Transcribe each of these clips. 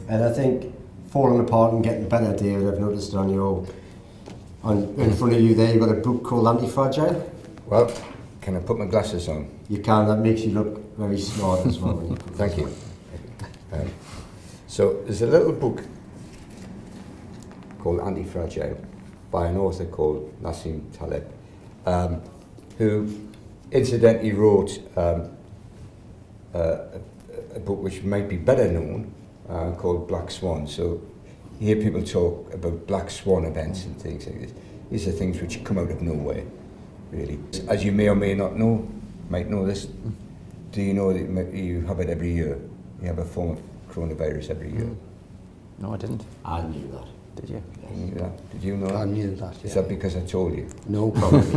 And I think falling apart and getting better, David, I've noticed in front of you there, you've got a book called Antifragile. Well, can I put my glasses on? You can, that makes you look very smart as well. When you put Thank you. So there's a little book called Anti-fragile by an author called Nassim Taleb, who incidentally wrote a book which might be better known called Black Swan. So you hear people talk about black swan events and things like this. These are things which come out of nowhere, really. As you may or may not know, might know this, do you know that you have it every year? You have a form of coronavirus every year. No, I didn't. I knew that. Did you? You knew that? Did you know that? I knew that, yeah. Is that because I told you? No, probably.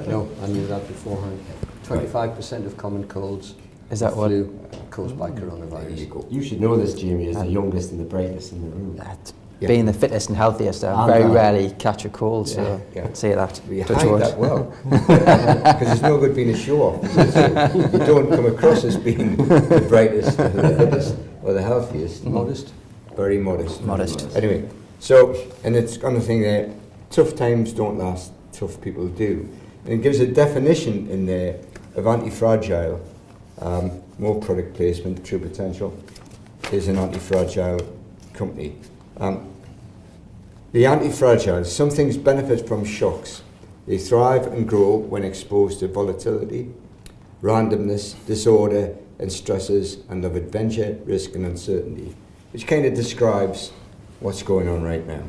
No, I knew that beforehand. 25% of common colds Is that what? flu caused by There you coronavirus. go. You should know this, Jamie, as the youngest and the brightest in the room. Yeah. Being the fittest and healthiest, I And very that. rarely catch a cold, so Yeah. I'd say that. You Touch hide wood. that well. Because it's no good being a show-off. You don't come across as being the brightest, or the fittest, or the healthiest. Modest. Very modest. Modest. Anyway, so, and it's on the thing there, tough times don't last, tough people do. And it gives a definition in there of anti-fragile, more product placement, true potential, is an anti-fragile company. The anti-fragile, some things benefit from shocks. They thrive and grow when exposed to volatility, randomness, disorder, and stresses, and love adventure, risk, and uncertainty, which kind of describes what's going on right now.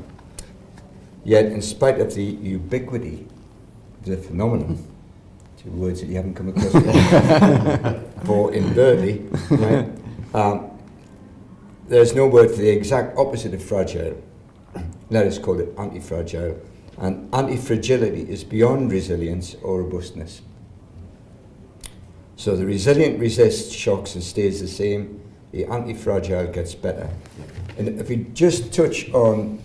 Yet, in spite of the ubiquity of the phenomenon, two words that you haven't come across before invertly, right? There's no word for the exact opposite of fragile. Let us call it anti-fragile. And anti-fragility is beyond resilience or robustness. So the resilient resists shocks and stays the same. The anti-fragile gets better. And if we just touch on,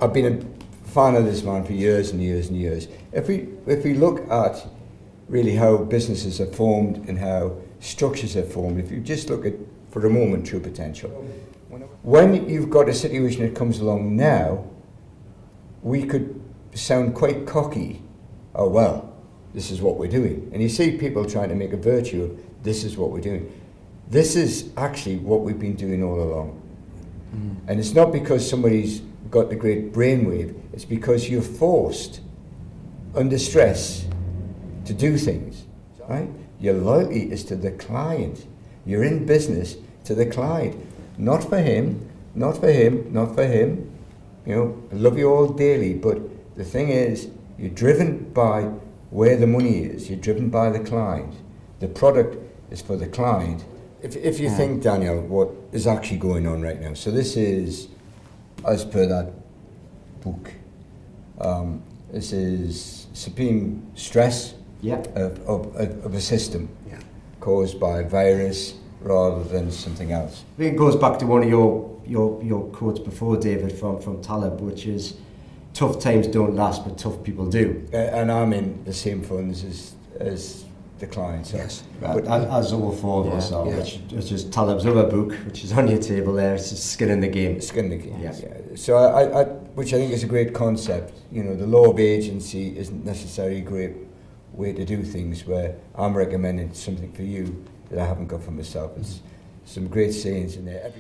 I've been a fan of this man for years and years and years. If we look at really how businesses are formed and how structures are formed, if you just look at, for a moment, true potential. When you've got a situation that comes along now, we could sound quite cocky. Oh, well, this is what we're doing. And you see people trying to make a virtue of this is what we're doing. This is actually what we've been doing all along. And it's not because somebody's got the great brainwave, it's because you're forced under stress to do things, right? Your loyalty is to the client. You're in business to the client. Not for him, not for him, not for him. You know, I love you all dearly, but the thing is, you're driven by where the money is. You're driven by the client. The product is for the client. If you think, Daniel, what is actually going on right now. So this is, as per that book, this is supreme stress of a system caused by a virus rather than something else. I think it goes back to one of your quotes before, David, from Taleb, which is, tough times don't last, but tough people do. And I'm in the same funds as the clients. Yes. But as all four of us are, which is Taleb's other book, which is on your table there, it's Skin in the Game. Skin in the Game, Yes. yeah. So I which I think is a great concept. You know, the law of agency isn't necessarily a great way to do things, where I'm recommending something for you that I haven't got for myself. It's some great sayings in there.